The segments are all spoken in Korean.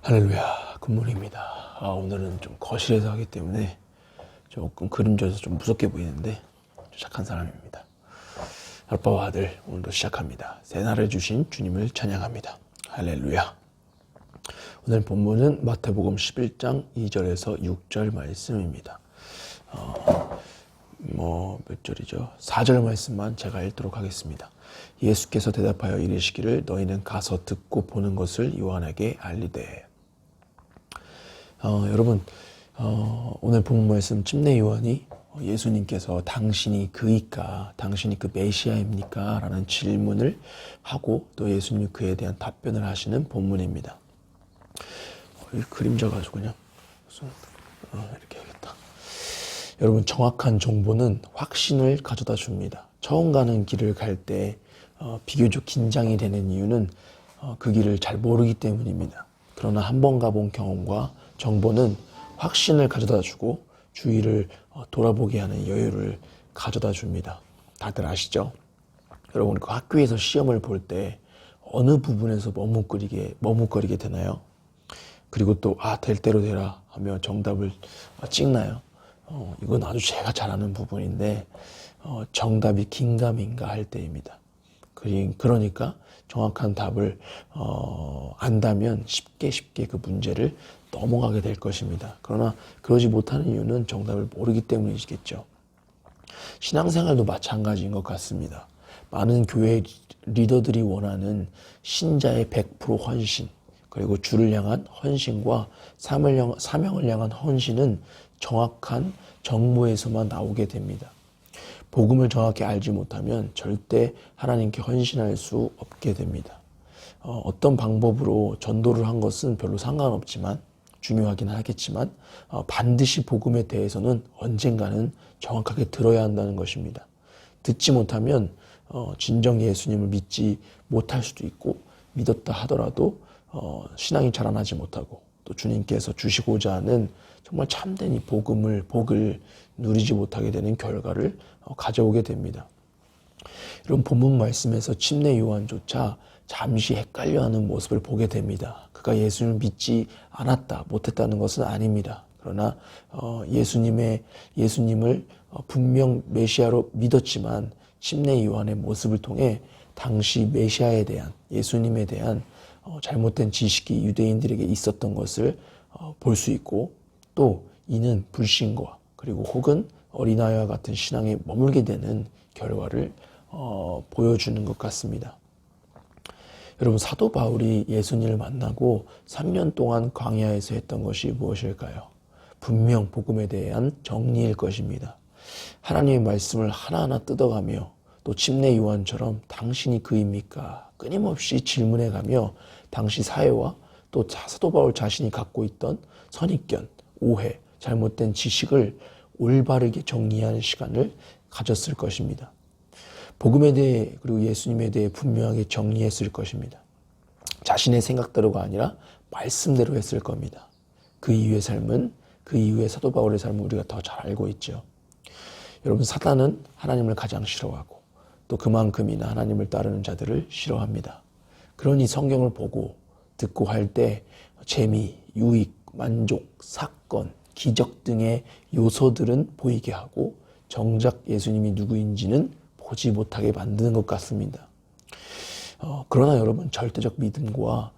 할렐루야, 굿모닝입니다. 오늘은 좀 거실에서 하기 때문에 조금 그림져서 좀 무섭게 보이는데 착한 사람입니다. 아빠와 아들 오늘도 시작합니다. 새날을 주신 주님을 찬양합니다. 할렐루야. 오늘 본문은 마태복음 11장 2절에서 6절 말씀입니다. 몇 절이죠? 4절 말씀만 제가 읽도록 하겠습니다. 예수께서 대답하여 이르시기를 너희는 가서 듣고 보는 것을 요한에게 알리되. 여러분, 오늘 본문 말씀 침례 요한이 예수님께서 당신이 그이까, 당신이 그 메시아입니까? 라는 질문을 하고 또 예수님이 그에 대한 답변을 하시는 본문입니다. 그림자 가지고 그냥 이렇게 해야겠다. 여러분, 정확한 정보는 확신을 가져다 줍니다. 처음 가는 길을 갈 때 비교적 긴장이 되는 이유는 그 길을 잘 모르기 때문입니다. 그러나 한 번 가본 경험과 정보는 확신을 가져다 주고 주위를 돌아보게 하는 여유를 가져다 줍니다. 다들 아시죠? 여러분, 그 학교에서 시험을 볼 때 어느 부분에서 머뭇거리게 되나요? 그리고 또 될 대로 되라 하며 정답을 찍나요? 이건 아주 제가 잘 아는 부분인데 정답이 긴가민가 할 때입니다. 그러니까 정확한 답을 안다면 쉽게 그 문제를 넘어가게 될 것입니다. 그러나 그러지 못하는 이유는 정답을 모르기 때문이겠죠. 신앙생활도 마찬가지인 것 같습니다. 많은 교회 리더들이 원하는 신자의 100% 헌신, 그리고 주를 향한 헌신과 사명을 향한 헌신은 정확한 정보에서만 나오게 됩니다. 복음을 정확히 알지 못하면 절대 하나님께 헌신할 수 없게 됩니다. 어떤 방법으로 전도를 한 것은 별로 상관없지만, 중요하긴 하겠지만 반드시 복음에 대해서는 언젠가는 정확하게 들어야 한다는 것입니다. 듣지 못하면 진정 예수님을 믿지 못할 수도 있고, 믿었다 하더라도 신앙이 자라나지 못하고 또 주님께서 주시고자 하는 정말 참된 이 복을 누리지 못하게 되는 결과를 가져오게 됩니다. 이런 본문 말씀에서 침례 요한조차 잠시 헷갈려하는 모습을 보게 됩니다. 그가 예수님을 믿지 않았다, 못했다는 것은 아닙니다. 그러나 예수님을 분명 메시아로 믿었지만 침례 요한의 모습을 통해 당시 메시아에 대한, 예수님에 대한 잘못된 지식이 유대인들에게 있었던 것을 볼 수 있고, 또 이는 불신과 그리고 혹은 어린아이와 같은 신앙에 머물게 되는 결과를 보여주는 것 같습니다. 여러분, 사도 바울이 예수님을 만나고 3년 동안 광야에서 했던 것이 무엇일까요? 분명 복음에 대한 정리일 것입니다. 하나님의 말씀을 하나하나 뜯어가며 또 침례 요한처럼 당신이 그입니까? 끊임없이 질문해가며 당시 사회와 또 사도 바울 자신이 갖고 있던 선입견, 오해, 잘못된 지식을 올바르게 정리하는 시간을 가졌을 것입니다. 복음에 대해 그리고 예수님에 대해 분명하게 정리했을 것입니다. 자신의 생각대로가 아니라 말씀대로 했을 겁니다. 그 이후의 삶은, 그 이후의 사도 바울의 삶은 우리가 더 잘 알고 있죠. 여러분, 사단은 하나님을 가장 싫어하고 또 그만큼이나 하나님을 따르는 자들을 싫어합니다. 그러니 성경을 보고 듣고 할 때 재미, 유익, 만족, 사건, 기적 등의 요소들은 보이게 하고 정작 예수님이 누구인지는 보지 못하게 만드는 것 같습니다. 그러나 여러분, 절대적 믿음과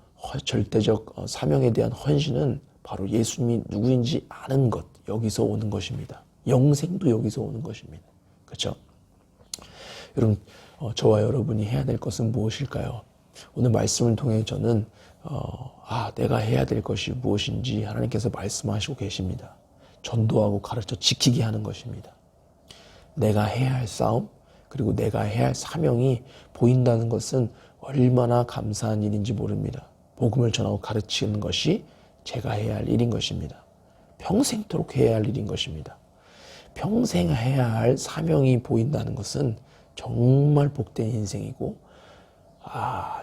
절대적 사명에 대한 헌신은 바로 예수님이 누구인지 아는 것, 여기서 오는 것입니다. 영생도 여기서 오는 것입니다. 그렇죠? 여러분, 저와 여러분이 해야 될 것은 무엇일까요? 오늘 말씀을 통해 저는 내가 해야 될 것이 무엇인지 하나님께서 말씀하시고 계십니다. 전도하고 가르쳐 지키게 하는 것입니다. 내가 해야 할 싸움, 그리고 내가 해야 할 사명이 보인다는 것은 얼마나 감사한 일인지 모릅니다. 복음을 전하고 가르치는 것이 제가 해야 할 일인 것입니다. 평생토록 해야 할 일인 것입니다. 평생 해야 할 사명이 보인다는 것은 정말 복된 인생이고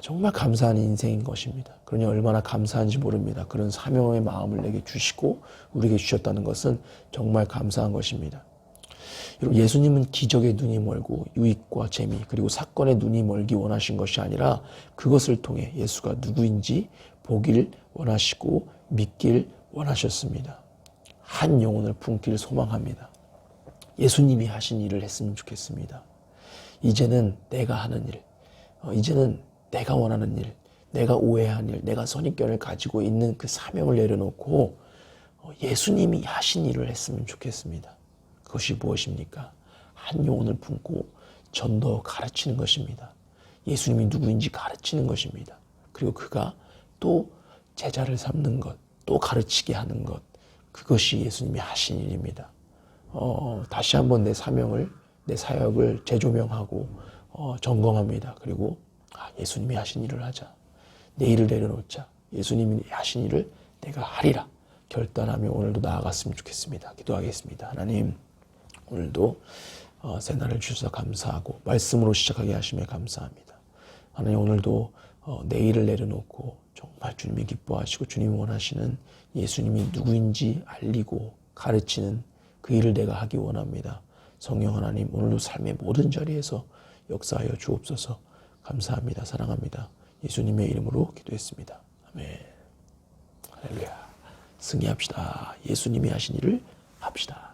정말 감사한 인생인 것입니다. 그러니 얼마나 감사한지 모릅니다. 그런 사명의 마음을 내게 주시고 우리에게 주셨다는 것은 정말 감사한 것입니다. 여러분, 예수님은 기적에 눈이 멀고 유익과 재미 그리고 사건에 눈이 멀기 원하신 것이 아니라 그것을 통해 예수가 누구인지 보길 원하시고 믿길 원하셨습니다. 한 영혼을 품길 소망합니다. 예수님이 하신 일을 했으면 좋겠습니다. 이제는 내가 하는 일, 이제는 내가 원하는 일, 내가 오해한 일, 내가 선입견을 가지고 있는 그 사명을 내려놓고 예수님이 하신 일을 했으면 좋겠습니다. 그것이 무엇입니까? 한 영혼을 품고 전도 가르치는 것입니다. 예수님이 누구인지 가르치는 것입니다. 그리고 그가 또 제자를 삼는 것, 또 가르치게 하는 것, 그것이 예수님이 하신 일입니다. 다시 한번 내 사명을, 내 사역을 재조명하고 점검합니다. 그리고 예수님이 하신 일을 하자. 내 일을 내려놓자. 예수님이 하신 일을 내가 하리라 결단하며 오늘도 나아갔으면 좋겠습니다. 기도하겠습니다. 하나님, 오늘도 새날을 주셔서 감사하고 말씀으로 시작하게 하시며 감사합니다. 하나님, 오늘도 내 일을 내려놓고 정말 주님이 기뻐하시고 주님이 원하시는 예수님이 누구인지 알리고 가르치는 그 일을 내가 하기 원합니다. 성령 하나님, 오늘도 삶의 모든 자리에서 역사하여 주옵소서. 감사합니다. 사랑합니다. 예수님의 이름으로 기도했습니다. 아멘. 할렐루야. 승리합시다. 예수님이 하신 일을 합시다.